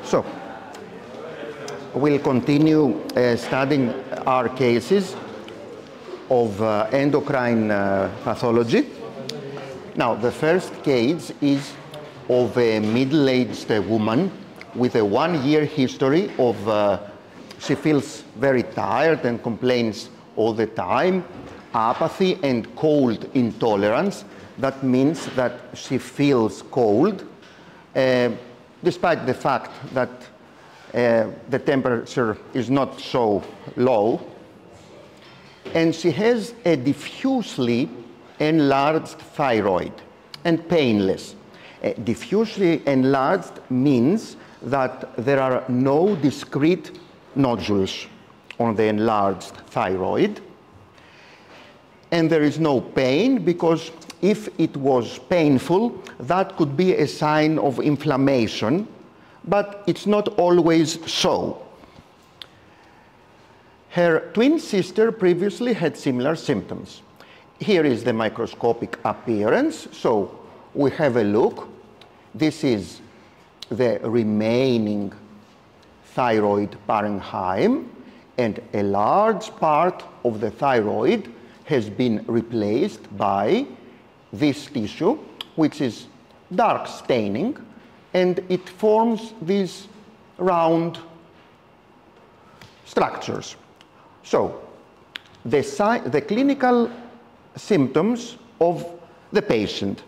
So, we'll continue studying our cases of endocrine pathology. Now, the first case is of a middle-aged woman with a 1-year history of she feels very tired and complains all the time, apathy and cold intolerance. That means that she feels cold, despite the fact that the temperature is not so low. And she has a diffusely enlarged thyroid and painless. Diffusely enlarged means that there are no discrete nodules on the enlarged thyroid. And there is no pain, because if it was painful, that could be a sign of inflammation, but it's not always so. Her twin sister previously had similar symptoms. Here is the microscopic appearance. So we have a look. This is the remaining thyroid parenchyma, and a large part of the thyroid has been replaced by this tissue, which is dark staining, and it forms these round structures. So the clinical symptoms of the patient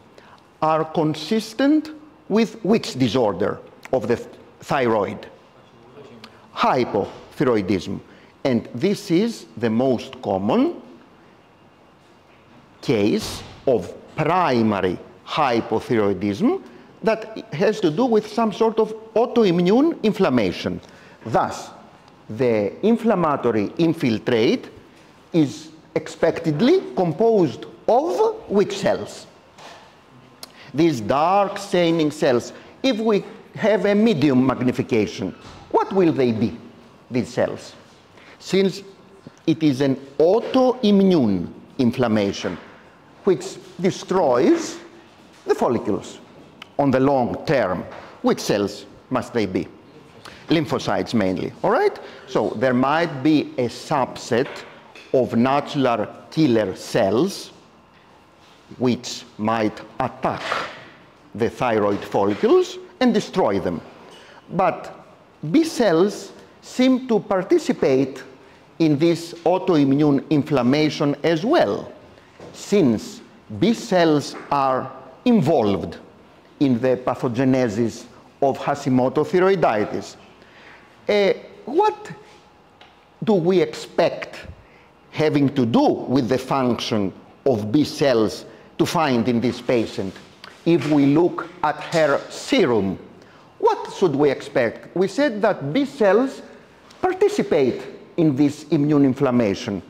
are consistent with which disorder of the thyroid? Hypothyroidism. And this is the most common case of primary hypothyroidism that has to do with some sort of autoimmune inflammation. Thus, the inflammatory infiltrate is expectedly composed of which cells? These dark staining cells. If we have a medium magnification, what will they be, these cells? Since it is an autoimmune inflammation which destroys the follicles on the long term, which cells must they be? Lymphocytes mainly, all right? So there might be a subset of natural killer cells which might attack the thyroid follicles and destroy them. But B cells seem to participate in this autoimmune inflammation as well, since B cells are involved in the pathogenesis of Hashimoto thyroiditis. What do we expect having to do with the function of B cells to find in this patient? If we look at her serum, what should we expect? We said that B cells participate in this immune inflammation.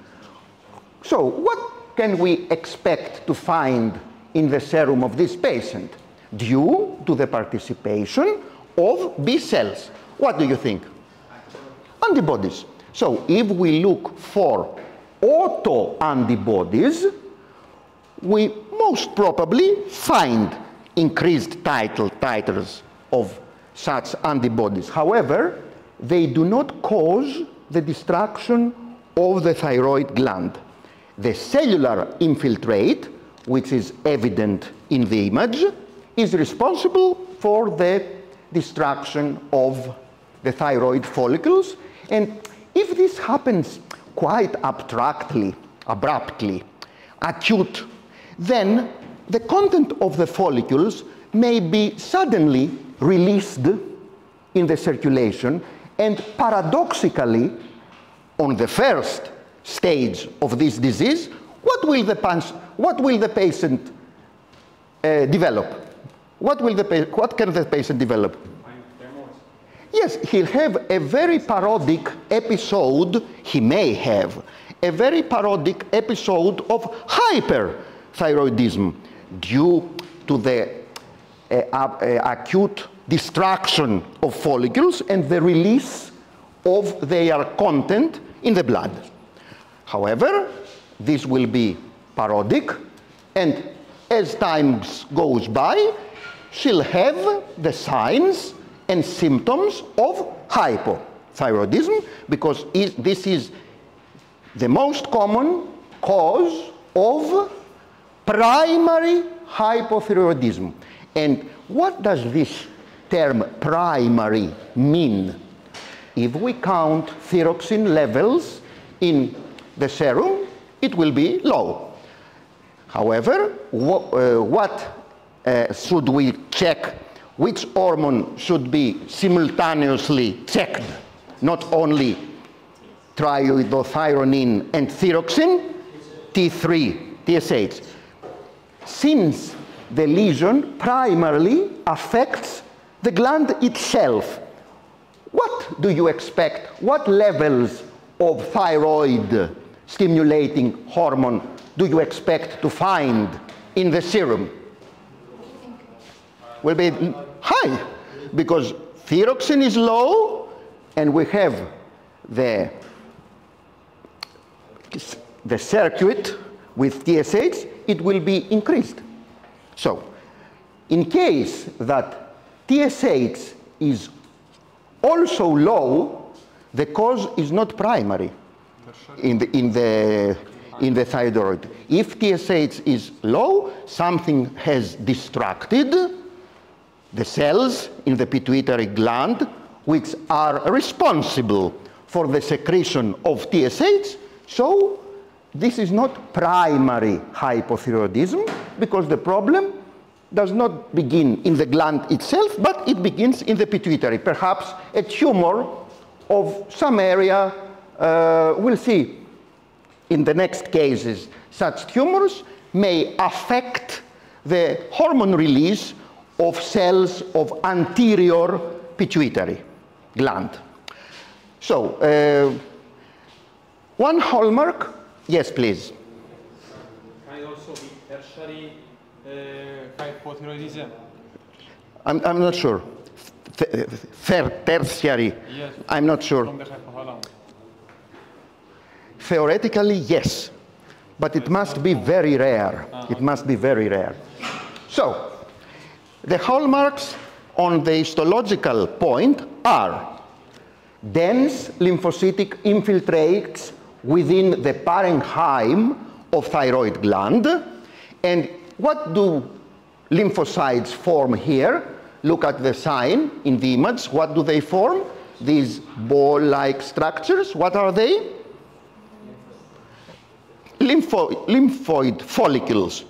So what can we expect to find in the serum of this patient due to the participation of B cells? What do you think? Antibodies. So if we look for autoantibodies, we most probably find increased titers of such antibodies. However, they do not cause the destruction of the thyroid gland. The cellular infiltrate, which is evident in the image, is responsible for the destruction of the thyroid follicles. And if this happens quite abstractly, abruptly, acute, then the content of the follicles may be suddenly released in the circulation, and paradoxically, on the first stage of this disease, what will the patient develop? What can the patient develop? Yes, he'll have a very parodic episode, he may have a very parodic episode of hyperthyroidism due to the acute destruction of follicles and the release of their content in the blood. However, this will be parodic, and as time goes by, she'll have the signs and symptoms of hypothyroidism, because this is the most common cause of primary hypothyroidism. And what does this term primary mean? If we count thyroxine levels in the serum, it will be low. However, what should we check? Which hormone should be simultaneously checked? Not only triiodothyronine and thyroxine, T3, TSH. Since the lesion primarily affects the gland itself, what do you expect? What levels of thyroid stimulating hormone do you expect to find in the serum? Will be high, because thyroxine is low and we have the circuit with TSH, it will be increased. So, in case that TSH is also low, the cause is not primary in the thyroid. If TSH is low, something has distracted the cells in the pituitary gland, which are responsible for the secretion of TSH. So this is not primary hypothyroidism, because the problem does not begin in the gland itself, but it begins in the pituitary. Perhaps a tumor of some area, we'll see in the next cases, such tumors may affect the hormone release of cells of anterior pituitary gland. So, one hallmark, yes, please. Can it also be tertiary hypothyroidism? I'm not sure. Tertiary, Yes. I'm not sure. From the hypothalamus. Theoretically, yes, but it must be very rare. It must be very rare. So, the hallmarks on the histological point are dense lymphocytic infiltrates within the parenchyma of thyroid gland. And what do lymphocytes form here? Look at the sign in the image. What do they form? These ball-like structures. What are they? Lymphoid follicles,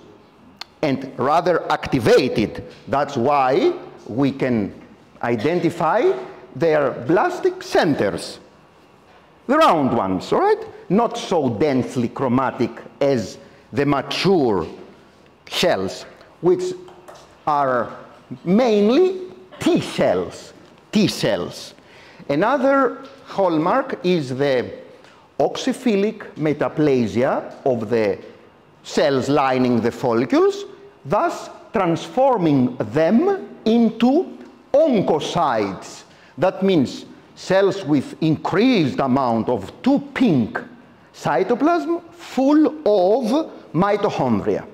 and rather activated. That's why we can identify their blastic centers, the round ones, all right? Not so densely chromatic as the mature cells, which are mainly T cells. T cells. Another hallmark is the oxyphilic metaplasia of the cells lining the follicles, thus transforming them into oncocytes. That means cells with increased amount of 2 pink cytoplasm full of mitochondria.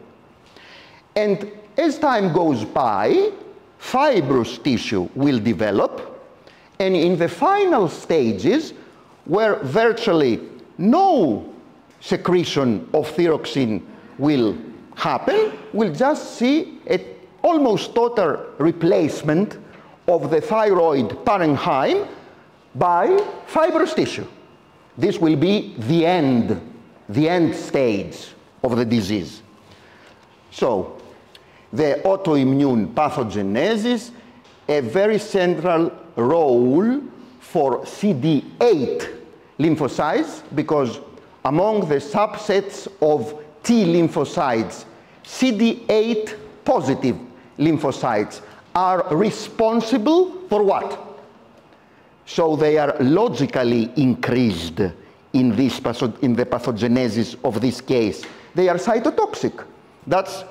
And as time goes by, fibrous tissue will develop, and in the final stages, where virtually no secretion of thyroxine will happen, we'll just see an almost total replacement of the thyroid parenchyma by fibrous tissue. This will be the end stage of the disease. So, the autoimmune pathogenesis, a very central role for CD8 lymphocytes, because among the subsets of T lymphocytes, CD8 positive lymphocytes are responsible for what? So they are logically increased in the pathogenesis of this case. They are cytotoxic. That's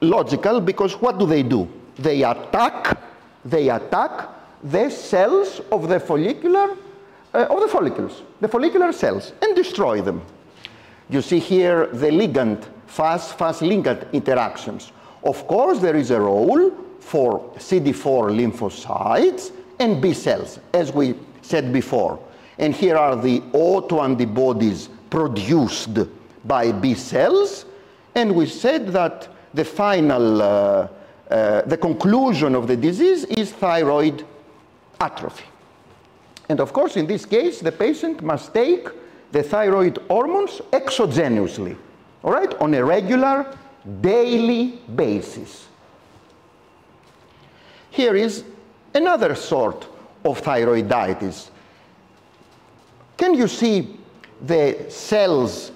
logical, because what do? They attack the cells of the follicular, the follicular cells, and destroy them. You see here the ligand, fast ligand interactions. Of course, there is a role for CD4 lymphocytes and B cells, as we said before. And here are the autoantibodies produced by B cells. And we said that the final, the conclusion of the disease is thyroid atrophy. And of course, in this case, the patient must take the thyroid hormones exogenously, all right, on a regular daily basis. Here is another sort of thyroiditis. Can you see the cells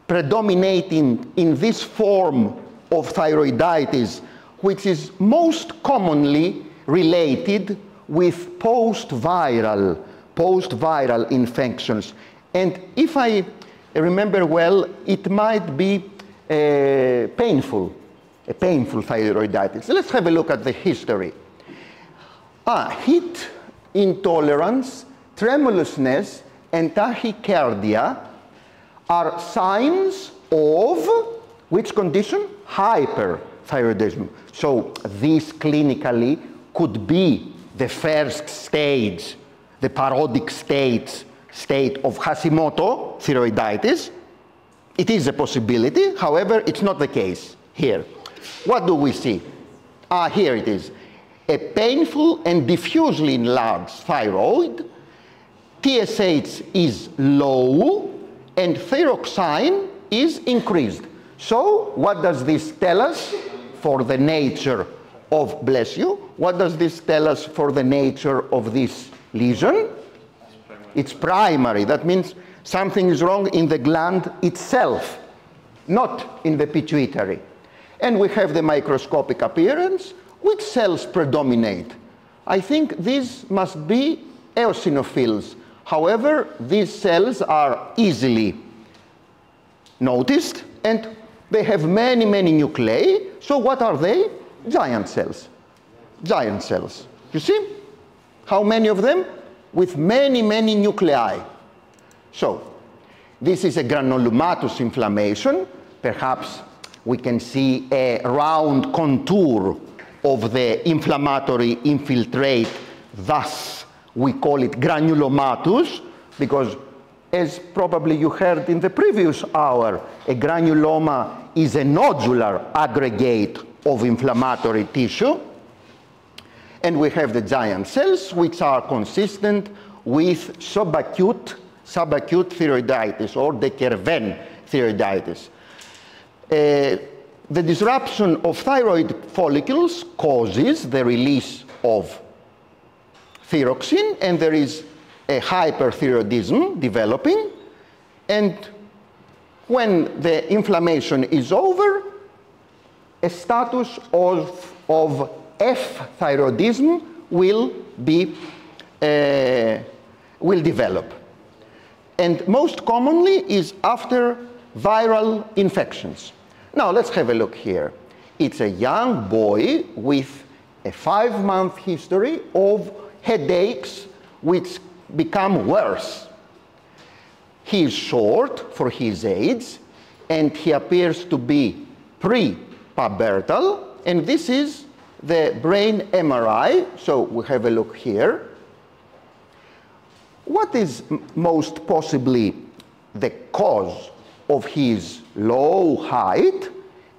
predominating in this form of thyroiditis, which is most commonly related with post-viral infections? And if I remember well, it might be a painful thyroiditis. Let's have a look at the history. Heat intolerance, tremulousness, and tachycardia are signs of which condition? Hyperthyroidism. So this clinically could be the first stage, the parodic state of Hashimoto thyroiditis. It is a possibility, however, it's not the case here. What do we see? Here it is. A painful and diffusely enlarged thyroid. TSH is low and thyroxine is increased. So what does this tell us for the nature of, bless you, what does this tell us for the nature of this lesion? It's primary. That means something is wrong in the gland itself, not in the pituitary. And we have the microscopic appearance. Which cells predominate? I think these must be eosinophils. However, these cells are easily noticed and they have many, many nuclei. So what are they? Giant cells. Giant cells. You see? How many of them? With many, many nuclei. So this is a granulomatous inflammation. Perhaps we can see a round contour of the inflammatory infiltrate. Thus, we call it granulomatous, because as probably you heard in the previous hour, a granuloma is a nodular aggregate of inflammatory tissue. And we have the giant cells, which are consistent with subacute thyroiditis, or de Kerven thyroiditis. The disruption of thyroid follicles causes the release of thyroxine, and there is a hyperthyroidism developing. And when the inflammation is over, a status of F-thyroidism will develop. And most commonly is after viral infections. Now let's have a look here. It's a young boy with a 5-month history of headaches which become worse. He is short for his age and he appears to be pre-pubertal, and this is the brain MRI. So we have a look here. What is most possibly the cause of his low height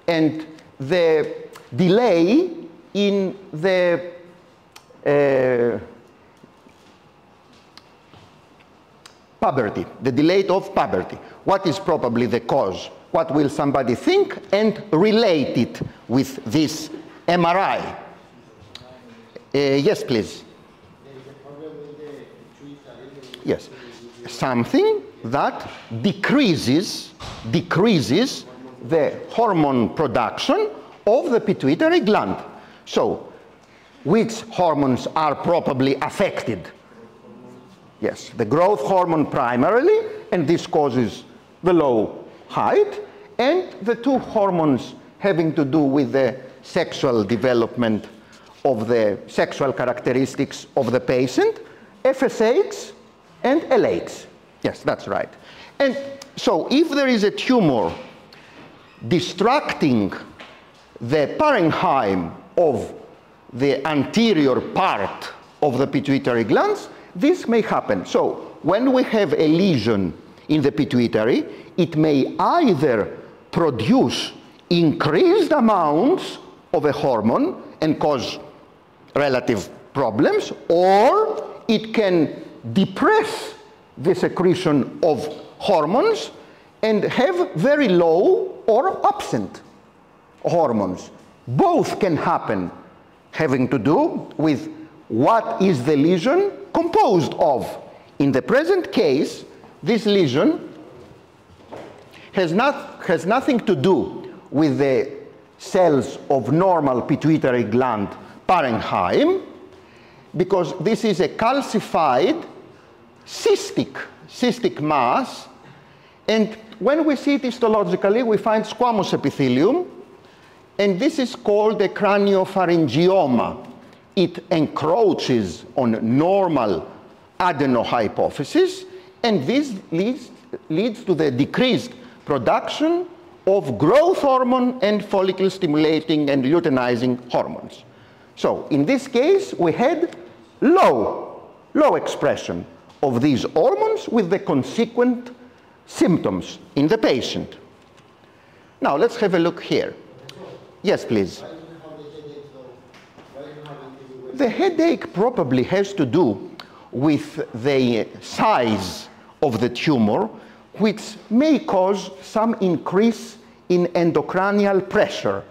and the delay in the puberty, the delay of puberty? What is probably the cause? What will somebody think and relate it with this MRI? Yes, please. Yes, something that decreases the hormone production of the pituitary gland. So, which hormones are probably affected? Yes, the growth hormone primarily, and this causes the low height, and the two hormones having to do with the sexual development of the sexual characteristics of the patient, FSH and LH. Yes, that's right. And so if there is a tumor distracting the parenchyma of the anterior part of the pituitary glands, this may happen. So when we have a lesion in the pituitary, it may either produce increased amounts of a hormone and cause relative problems, or it can depress the secretion of hormones and have very low or absent hormones. Both can happen, having to do with what is the lesion composed of. In the present case, this lesion has nothing to do with the cells of normal pituitary gland parenchyma, because this is a calcified cystic mass, and when we see it histologically, we find squamous epithelium, and this is called a craniopharyngioma. It encroaches on normal adenohypophysis, and this leads to the decreased production of growth hormone and follicle stimulating and luteinizing hormones. So in this case, we had low expression of these hormones with the consequent symptoms in the patient. Now let's have a look here. Yes, please. The headache probably has to do with the size of the tumor, which may cause some increase in endocranial pressure.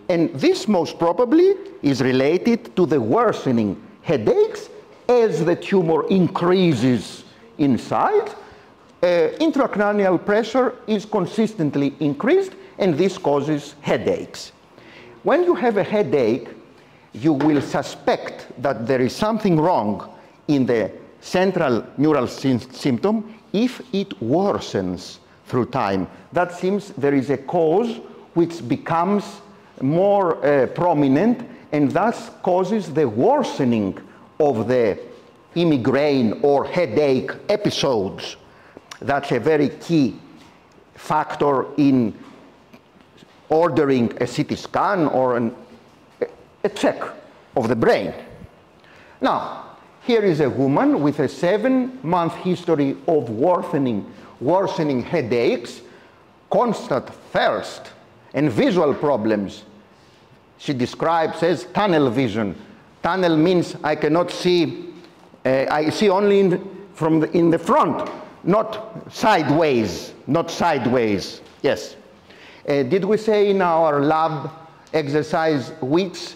And this most probably is related to the worsening headaches as the tumor increases in size. Intracranial pressure is consistently increased, and this causes headaches. When you have a headache, you will suspect that there is something wrong in the central neural symptom if it worsens through time. That seems there is a cause which becomes more prominent, and thus causes the worsening of the migraine or headache episodes. That's a very key factor in ordering a CT scan or a check of the brain. Now, here is a woman with a 7-month history of worsening headaches, constant thirst, and visual problems. She describes as tunnel vision. Tunnel means I cannot see, I see only in the front, not sideways, yes. Did we say in our lab exercise which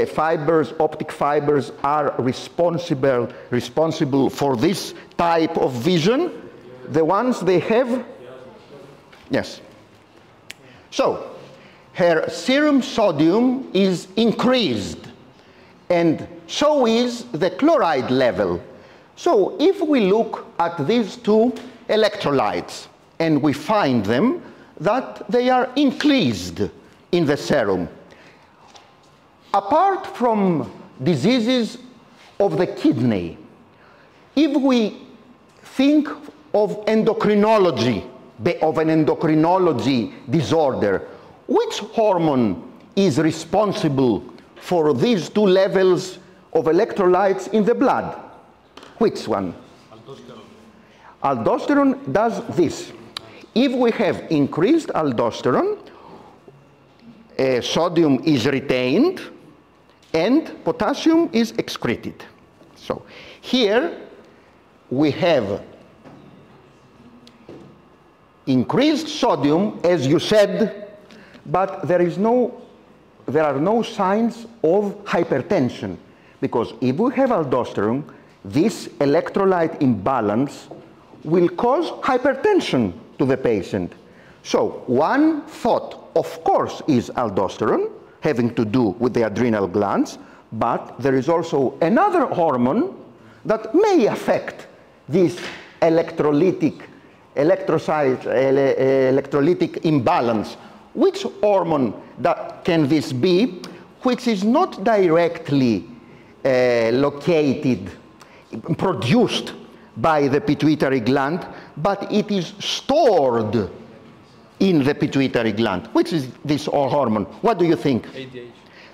fibers, optic fibers, are responsible for this type of vision? The ones they have? Yes. So, her serum sodium is increased, and so is the chloride level. So, if we look at these two electrolytes, and we find them, that they are increased in the serum. Apart from diseases of the kidney, if we think of endocrinology, of an endocrinology disorder, which hormone is responsible for these two levels of electrolytes in the blood? Which one? Aldosterone. Aldosterone does this. If we have increased aldosterone, sodium is retained and potassium is excreted. So here we have increased sodium, as you said, but there are no signs of hypertension, because if we have aldosterone, this electrolyte imbalance will cause hypertension to the patient. So one thought, of course, is aldosterone, having to do with the adrenal glands, but there is also another hormone that may affect this electrolytic imbalance. Which hormone can this be, which is not directly produced by the pituitary gland, but it is stored in the pituitary gland. Which is this hormone? What do you think? ADH.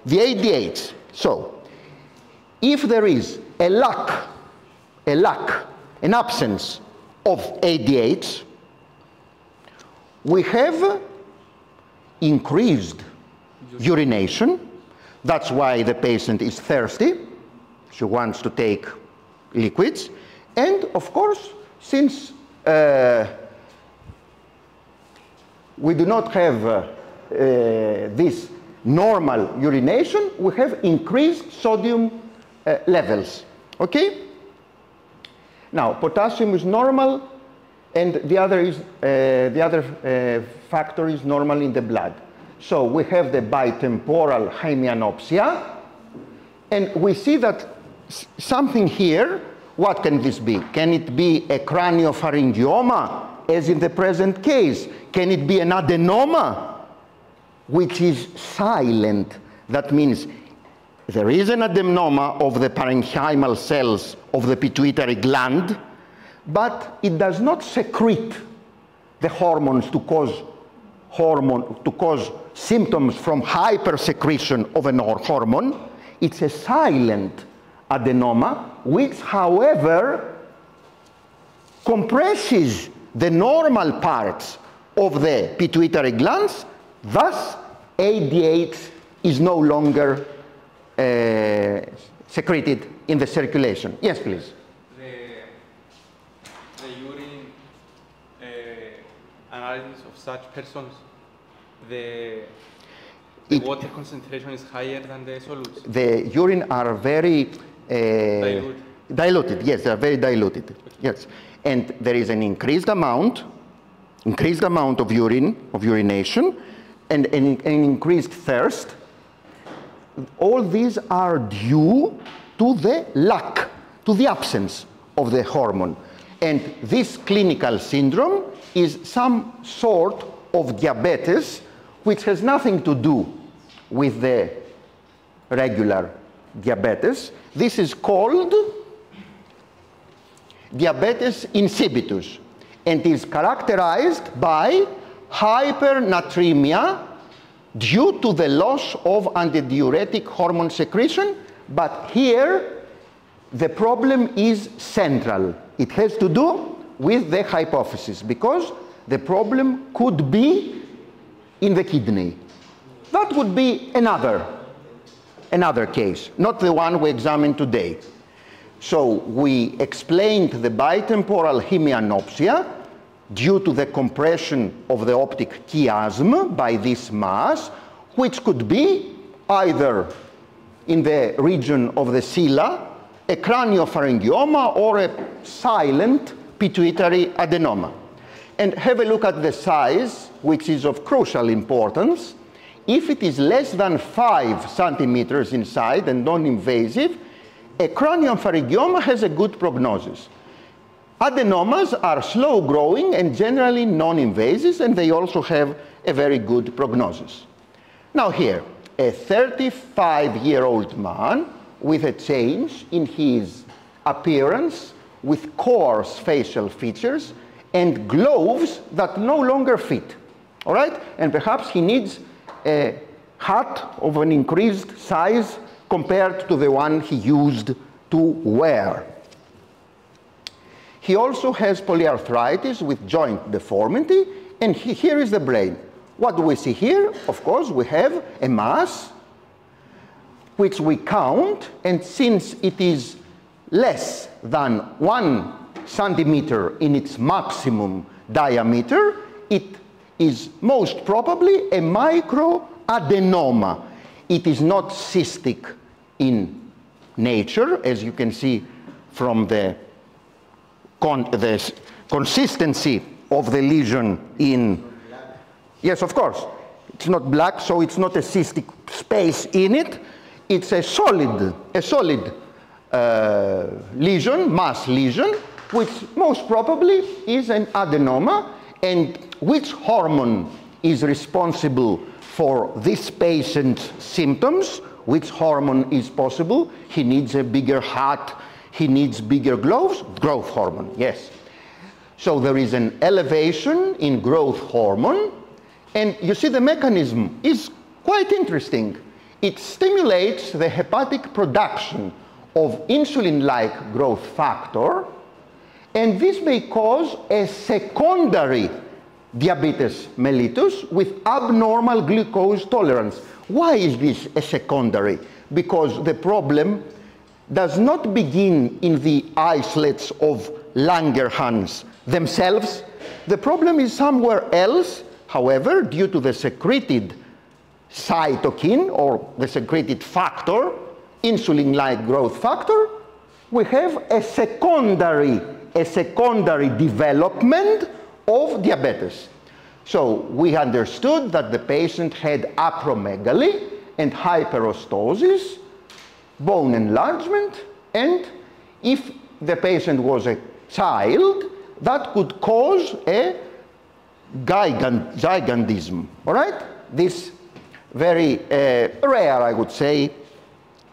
The ADH. So, if there is a lack, an absence of ADH, we have increased urination. That's why the patient is thirsty. She wants to take liquids. And of course, since we do not have this normal urination, we have increased sodium levels. Okay? Now, potassium is normal, and the other factor is normal in the blood. So we have the bitemporal hemianopsia, and we see that something here. What can this be? Can it be a craniopharyngioma, as in the present case? Can it be an adenoma, which is silent? That means there is an adenoma of the parenchymal cells of the pituitary gland, but it does not secrete the hormones to cause symptoms from hypersecretion of an hormone. It's a silent adenoma, which, however, compresses the normal parts of the pituitary glands. Thus, ADH is no longer secreted in the circulation. Yes, please. The urine analysis of such persons, the water concentration is higher than the solutes. The urine are very diluted. Yes, they are very diluted. Okay. Yes, and there is an increased amount of urination, and an increased thirst. All these are due to the lack, to the absence of the hormone. And this clinical syndrome is some sort of diabetes, which has nothing to do with the regular diabetes. This is called diabetes insipidus, and is characterized by hypernatremia due to the loss of antidiuretic hormone secretion. But here the problem is central. It has to do with the hypophysis, because the problem could be in the kidney. That would be another case, not the one we examined today. So we explained the bitemporal hemianopsia due to the compression of the optic chiasm by this mass, which could be either in the region of the sila, a craniopharyngioma, or a silent pituitary adenoma. And have a look at the size, which is of crucial importance. If it is less than 5 centimeters inside and non-invasive, a craniopharyngioma has a good prognosis. Adenomas are slow growing and generally non-invasive, and they also have a very good prognosis. Now here, a 35-year-old man with a change in his appearance, with coarse facial features and gloves that no longer fit, all right? And perhaps he needs a hat of an increased size compared to the one he used to wear. He also has polyarthritis with joint deformity, and here is the brain. What do we see here? Of course, we have a mass which we count, and since it is less than 1 centimeter in its maximum diameter, it is most probably a microadenoma. It is not cystic in nature, as you can see from the consistency of the lesion in... Yes, of course. It's not black, so it's not a cystic space in it. It's a solid lesion, mass lesion, which most probably is an adenoma. And which hormone is responsible for this patient's symptoms? Which hormone is possible? He needs a bigger hat, he needs bigger gloves. Growth hormone, yes. So there is an elevation in growth hormone, And you see the mechanism is quite interesting. It stimulates the hepatic production of insulin-like growth factor, and this may cause a secondary diabetes mellitus with abnormal glucose tolerance. Why is this a secondary? Because the problem does not begin in the isolates of Langerhans themselves. The problem is somewhere else. However, due to the secreted cytokine or the secreted factor, insulin-like growth factor, we have a secondary development of diabetes. So we understood that the patient had acromegaly and hyperostosis, bone enlargement, and if the patient was a child, that could cause a gigantism, all right? This very rare, I would say,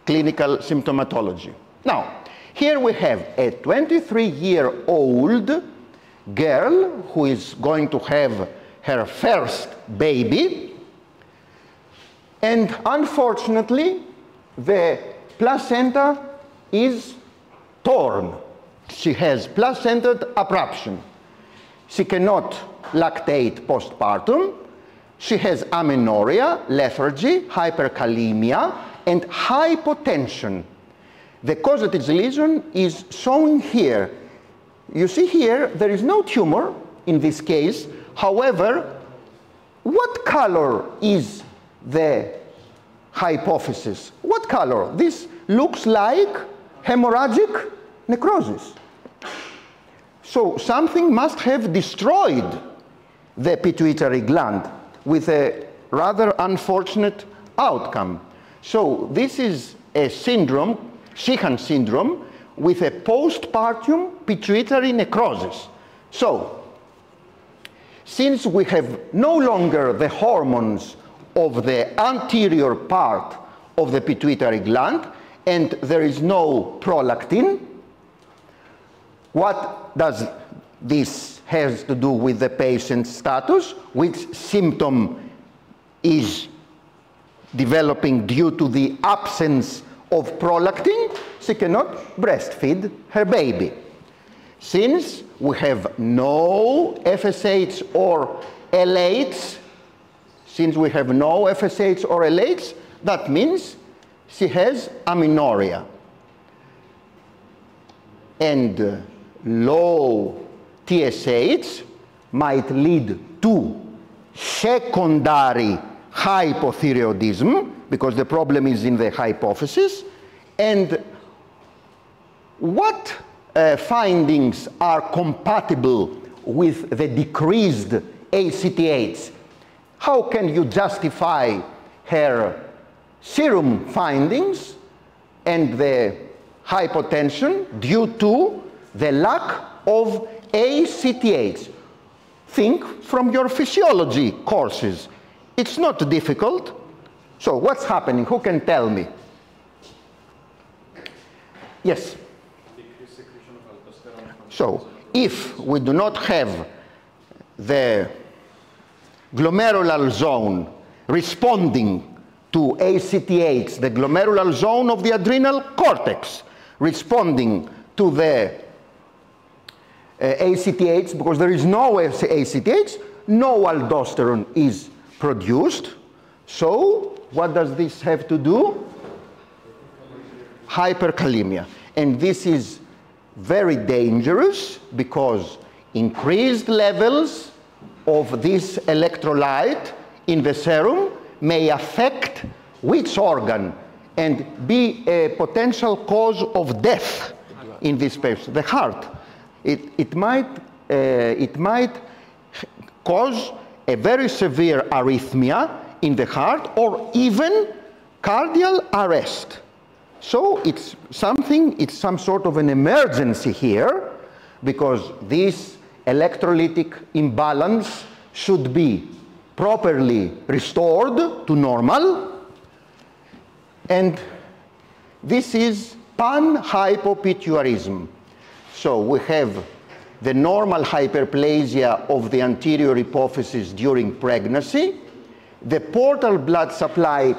clinical symptomatology. Now, here we have a 23-year-old girl who is going to have her first baby, and unfortunately, the placenta is torn. She has placental abruption. She cannot lactate postpartum. She has amenorrhea, lethargy, hyperkalemia, and hypotension. The causative lesion is shown here. You see here, there is no tumor in this case. However, what color is the hypophysis? What color? This looks like hemorrhagic necrosis. So something must have destroyed the pituitary gland with a rather unfortunate outcome. So this is a syndrome, Sheehan syndrome, with a postpartum pituitary necrosis. So, since we have no longer the hormones of the anterior part of the pituitary gland and there is no prolactin, what does this has to do with the patient's status? Which symptom is developing due to the absence of prolactin? She cannot breastfeed her baby. Since we have no FSH or LH, that means she has amenorrhea. And low TSH might lead to secondary hypothyroidism, because the problem is in the hypophysis. And what findings are compatible with the decreased ACTH? How can you justify her serum findings and the hypotension due to the lack of ACTH? Think from your physiology courses. It's not difficult. So what's happening? Who can tell me? Yes? So if we do not have the glomerular zone responding to ACTH, the glomerular zone of the adrenal cortex responding to the ACTH, because there is no ACTH, no aldosterone is produced. So what does this have to do? Hyperkalemia. And this is very dangerous because increased levels of this electrolyte in the serum may affect which organ and be a potential cause of death in this patient, the heart. It might cause a very severe arrhythmia in the heart or even cardiac arrest. So it's some sort of an emergency here, because this electrolytic imbalance should be properly restored to normal. And this is panhypopituitarism. So we have the normal hyperplasia of the anterior hypophysis during pregnancy. The portal blood supply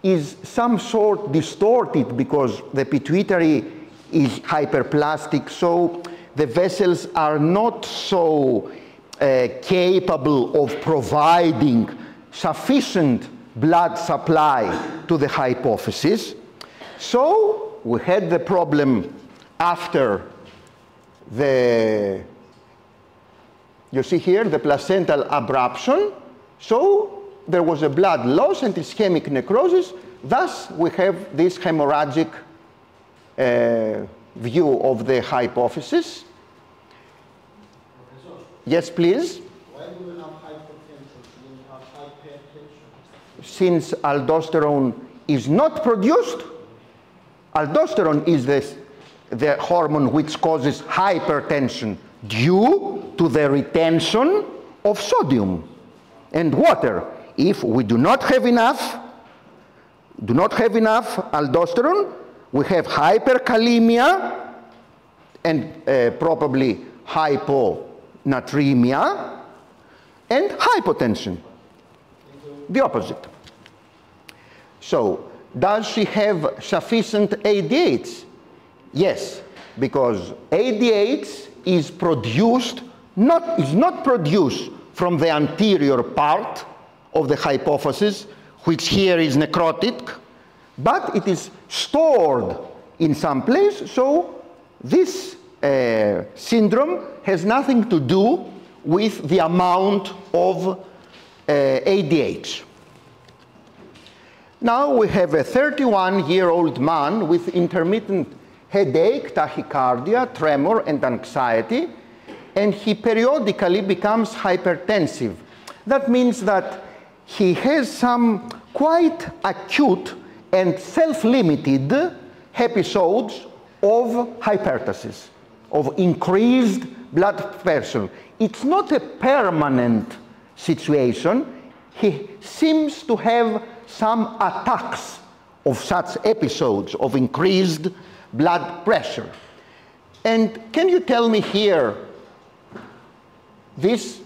is some sort distorted because the pituitary is hyperplastic, so the vessels are not so capable of providing sufficient blood supply to the hypophysis. So we had the problem after you see here, the placental abruption. So there was a blood loss and ischemic necrosis. Thus, we have this hemorrhagic view of the hypophysis. Yes, please. Why do we have hypertension? Do we have hypertension? Since aldosterone is not produced, aldosterone is the hormone which causes hypertension due to the retention of sodium and water. If we do not have enough aldosterone, we have hyperkalemia and probably hyponatremia and hypotension. The opposite. So, does she have sufficient ADH? Yes, because ADH is not produced from the anterior part of the hypophysis, which here is necrotic, but it is stored in some place, so this syndrome has nothing to do with the amount of ADH. Now we have a 31-year-old man with intermittent headache, tachycardia, tremor, and anxiety, and he periodically becomes hypertensive. That means that he has some quite acute and self-limited episodes of hypertension, of increased blood pressure. It's not a permanent situation. He seems to have some attacks of such episodes of increased blood pressure. And can you tell me here, this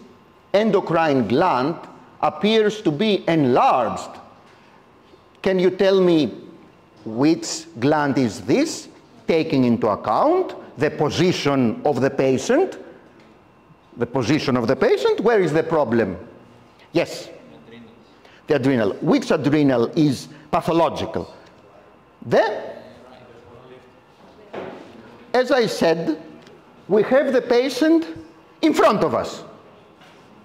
endocrine gland appears to be enlarged. Can you tell me which gland is this, taking into account the position of the patient? The position of the patient, where is the problem? Yes? The adrenal. Which adrenal is pathological? As I said, we have the patient in front of us.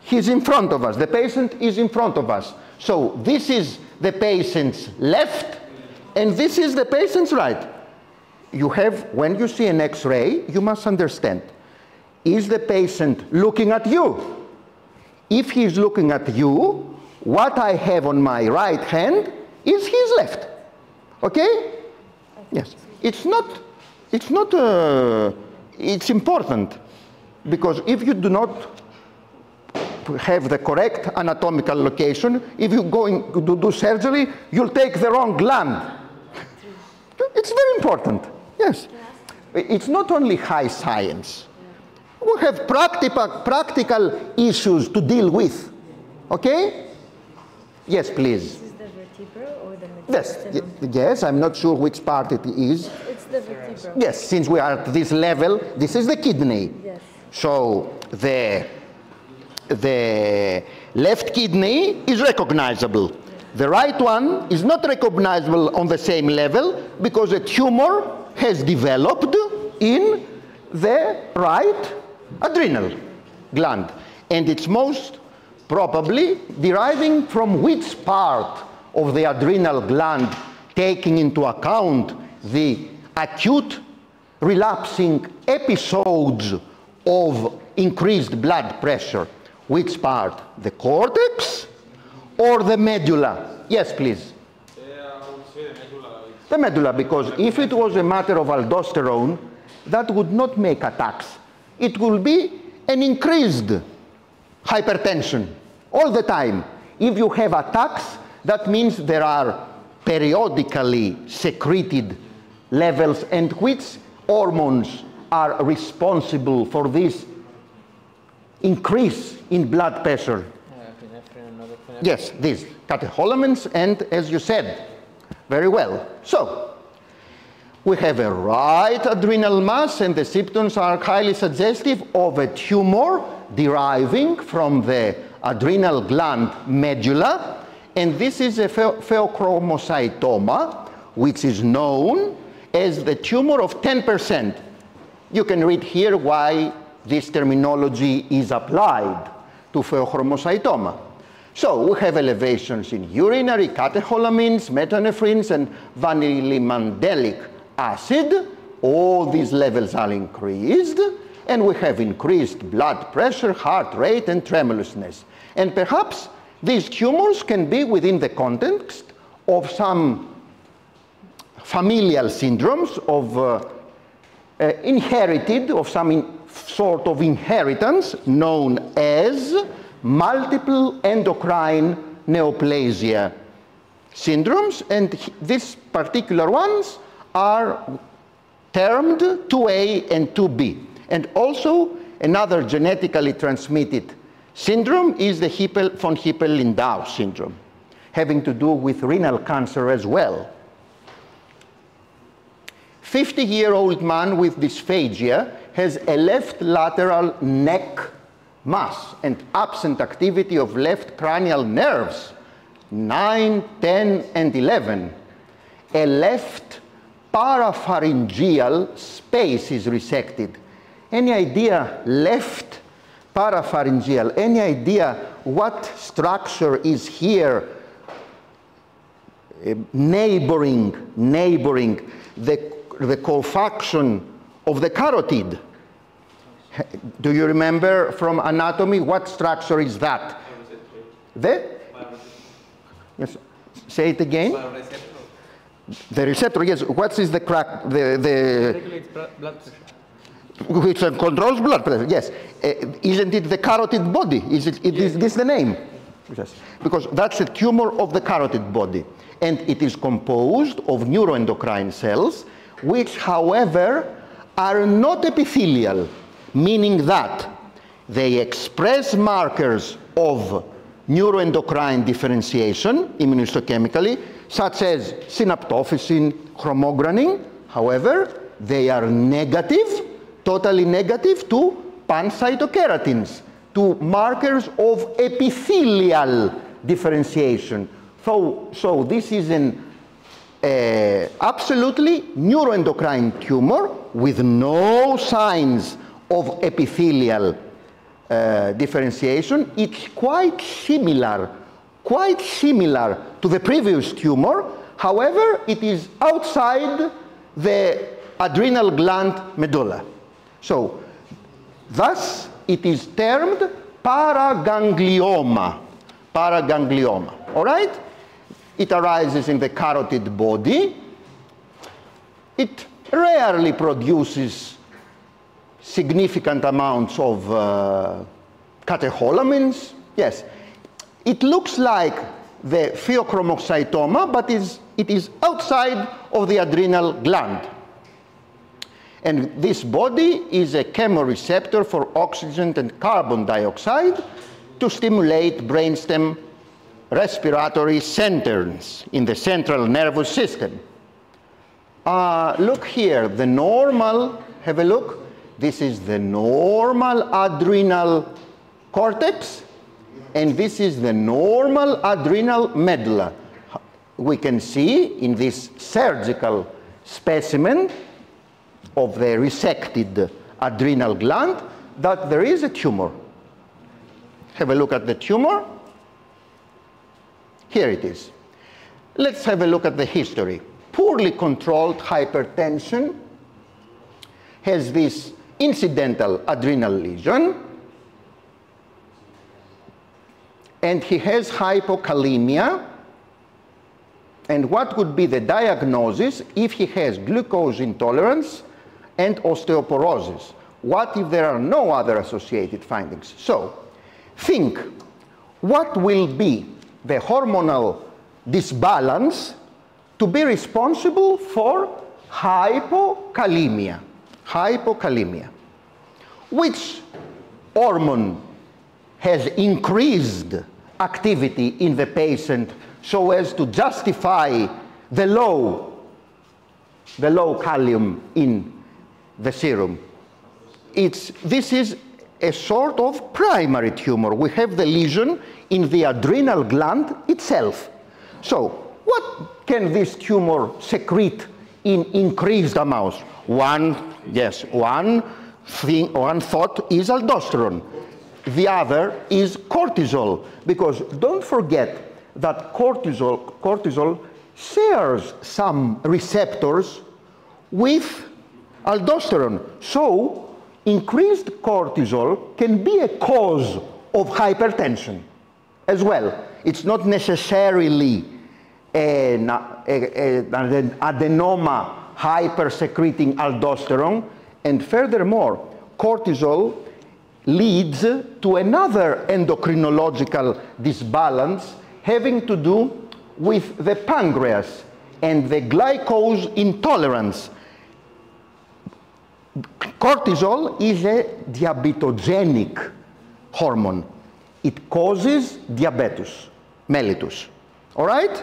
He's in front of us. The patient is in front of us. So this is the patient's left, and this is the patient's right. You have, when you see an X-ray, you must understand, is the patient looking at you? If he's looking at you, what I have on my right hand is his left. Okay? Yes. It's important, because if you do not have the correct anatomical location, if you're going to do surgery, you'll take the wrong gland. It's very important. Yes. It's not only high science. We have practical issues to deal with. Okay? Yes, please. This is the vertebra or the mediastinum? Yes, I'm not sure which part it is. It's the vertebra. Yes, since we are at this level, this is the kidney. Yes. So the left kidney is recognizable. The right one is not recognizable on the same level because a tumor has developed in the right adrenal gland. And it's most probably deriving from which part of the adrenal gland, taking into account the acute relapsing episodes of increased blood pressure. Which part? The cortex or the medulla? Yes, please. I would say the medulla. The medulla, because if it was a matter of aldosterone, that would not make attacks. It will be an increased hypertension all the time. If you have attacks, that means there are periodically secreted levels, and which hormones are responsible for this increase in blood pressure. Yes, these catecholamines, and as you said, very well. So, we have a right adrenal mass, and the symptoms are highly suggestive of a tumor deriving from the adrenal gland medulla, and this is a pheochromocytoma, which is known as the tumor of 10%. You can read here why this terminology is applied to pheochromocytoma. So we have elevations in urinary catecholamines, metanephrines, and vanillimandelic acid. All these levels are increased, and we have increased blood pressure, heart rate, and tremulousness. And perhaps these tumors can be within the context of some familial syndromes of inherited, of some sort of inheritance known as multiple endocrine neoplasia syndromes, and these particular ones are termed 2A and 2B. And also another genetically transmitted syndrome is the von Hippel-Lindau syndrome, having to do with renal cancer as well. 50-year-old man with dysphagia has a left lateral neck mass and absent activity of left cranial nerves, 9, 10, and 11. A left parapharyngeal space is resected. Any idea, left parapharyngeal, any idea what structure is here neighboring the cofaction of the carotid? Do you remember from anatomy what structure is that? Yes. Say it again. The receptor, yes. What is the crack? Regulates blood pressure. Which controls blood pressure, yes. Isn't it the carotid body? Is this the name? Yes. Because that's a tumor of the carotid body. And it is composed of neuroendocrine cells, which, however, are not epithelial, meaning that they express markers of neuroendocrine differentiation immunohistochemically, such as synaptophysin, chromogranin. However, they are negative, totally negative to pancytokeratins, to markers of epithelial differentiation. So this is an absolutely neuroendocrine tumor with no signs of epithelial differentiation. It's quite similar to the previous tumor. However, it is outside the adrenal gland medulla. So, thus, it is termed paraganglioma. Paraganglioma, all right? It arises in the carotid body. It rarely produces significant amounts of catecholamines. Yes, it looks like the pheochromocytoma, but it is outside of the adrenal gland. And this body is a chemoreceptor for oxygen and carbon dioxide to stimulate brainstem respiratory centers in the central nervous system. Look here, the normal, have a look. This is the normal adrenal cortex, and this is the normal adrenal medulla. We can see in this surgical specimen of the resected adrenal gland that there is a tumor. Have a look at the tumor. Here it is. Let's have a look at the history. Poorly controlled hypertension has this incidental adrenal lesion, and he has hypokalemia. And what would be the diagnosis if he has glucose intolerance and osteoporosis? What if there are no other associated findings? So, think, what will be the hormonal disbalance to be responsible for hypokalemia? Hypokalemia. Which hormone has increased activity in the patient so as to justify the low calcium in the serum. This is a sort of primary tumor. We have the lesion in the adrenal gland itself. So what can this tumor secrete in increased amounts? One thought is aldosterone. The other is cortisol, because don't forget that cortisol shares some receptors with aldosterone. So increased cortisol can be a cause of hypertension as well. It's not necessarily an adenoma hypersecreting aldosterone, and furthermore, cortisol leads to another endocrinological disbalance having to do with the pancreas and the glucose intolerance. Cortisol is a diabetogenic hormone. It causes diabetes mellitus. All right?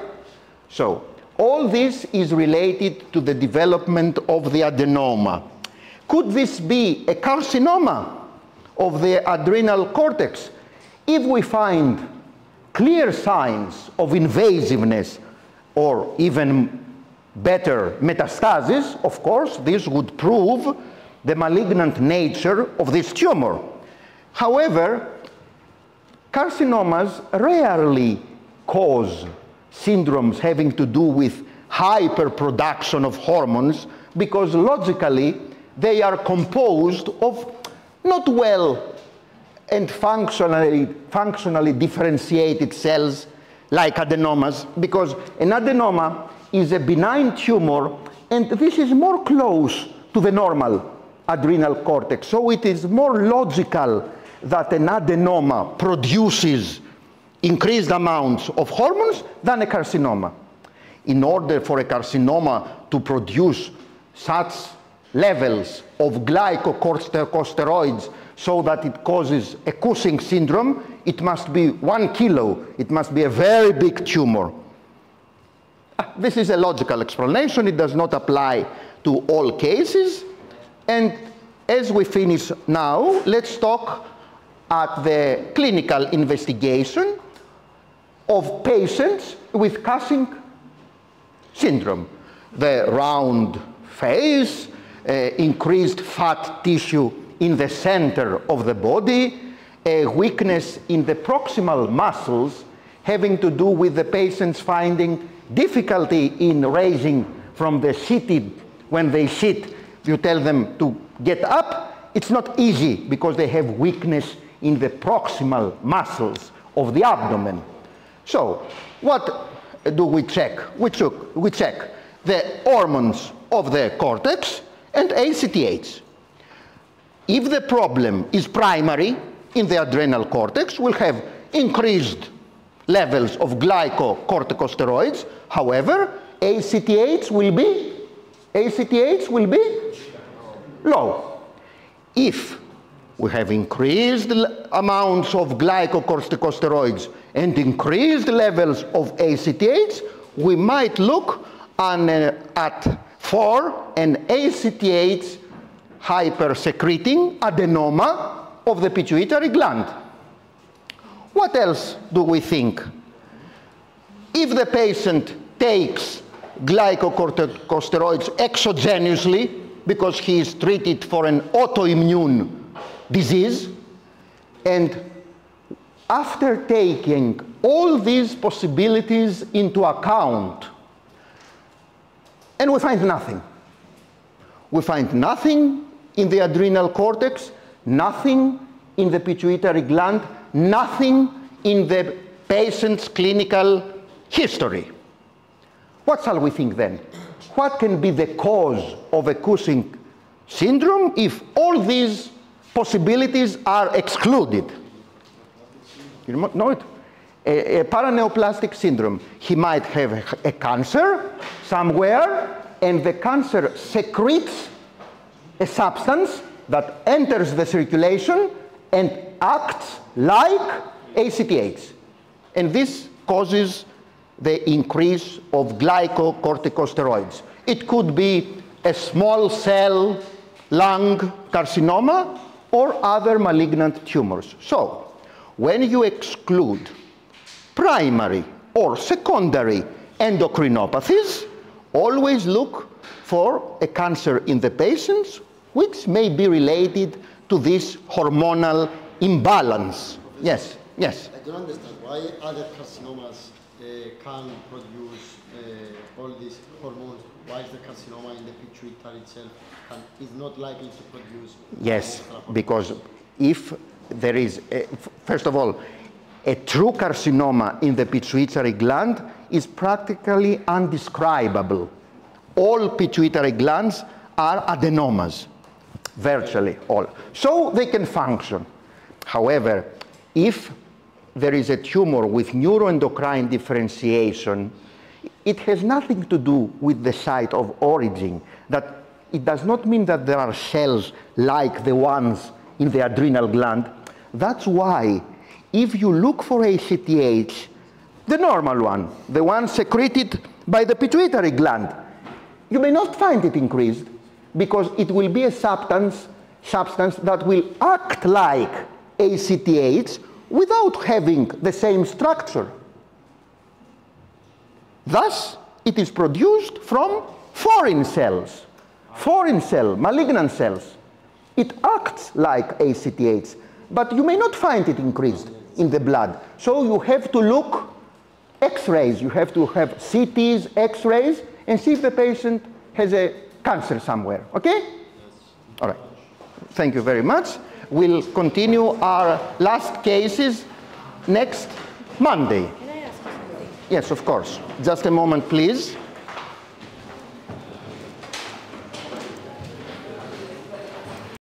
So all this is related to the development of the adenoma. Could this be a carcinoma of the adrenal cortex? If we find clear signs of invasiveness or even better metastasis, of course, this would prove the malignant nature of this tumor. However, carcinomas rarely cause syndromes having to do with hyperproduction of hormones, because logically they are composed of not well and functionally differentiated cells like adenomas, because an adenoma is a benign tumor, and this is more close to the normal adrenal cortex. So it is more logical that an adenoma produces increased amounts of hormones than a carcinoma. In order for a carcinoma to produce such levels of glycocorticosteroids so that it causes a Cushing syndrome, it must be 1 kilo. It must be a very big tumor. This is a logical explanation. It does not apply to all cases. And as we finish now, let's talk at the clinical investigation of patients with Cushing syndrome. The round face, increased fat tissue in the center of the body, a weakness in the proximal muscles having to do with the patients finding difficulty in raising from the seated. When they sit, you tell them to get up. It's not easy because they have weakness in the proximal muscles of the abdomen. So what do we check? We check the hormones of the cortex and ACTH. If the problem is primary in the adrenal cortex, we'll have increased levels of glycocorticosteroids. However, ACTH will be low. If we have increased amounts of glycocorticosteroids and increased levels of ACTH, we might look for an ACTH hypersecreting adenoma of the pituitary gland. What else do we think? If the patient takes glycocorticosteroids exogenously because he is treated for an autoimmune disease, and after taking all these possibilities into account, and we find nothing. We find nothing in the adrenal cortex, nothing in the pituitary gland, nothing in the patient's clinical history. What shall we think then? What can be the cause of a Cushing syndrome if all these possibilities are excluded? You know it? A paraneoplastic syndrome. He might have a cancer somewhere, and the cancer secretes a substance that enters the circulation and acts like ACTH. And this causes the increase of glycocorticosteroids. It could be a small cell lung carcinoma or other malignant tumors. So, when you exclude primary or secondary endocrinopathies, always look for a cancer in the patients which may be related to this hormonal imbalance. Yes, yes. I don't understand why other carcinomas can produce all these hormones. Why is the carcinoma in the pituitary itself is not likely to produce? Yes, because if there is, first of all, a true carcinoma in the pituitary gland is practically undescribable. All pituitary glands are adenomas, virtually all. So they can function. However, if there is a tumor with neuroendocrine differentiation, it has nothing to do with the site of origin. That it does not mean that there are cells like the ones in the adrenal gland. That's why if you look for ACTH, the normal one, the one secreted by the pituitary gland, you may not find it increased because it will be a substance that will act like ACTH without having the same structure. Thus, it is produced from foreign cells, malignant cells. It acts like ACTH, but you may not find it increased in the blood. So you have to look X-rays, you have to have CTs, X-rays, and see if the patient has a cancer somewhere, okay? Yes. All right, thank you very much. We'll continue our last cases next Monday. Can I ask you something? Yes, of course. Just a moment, please.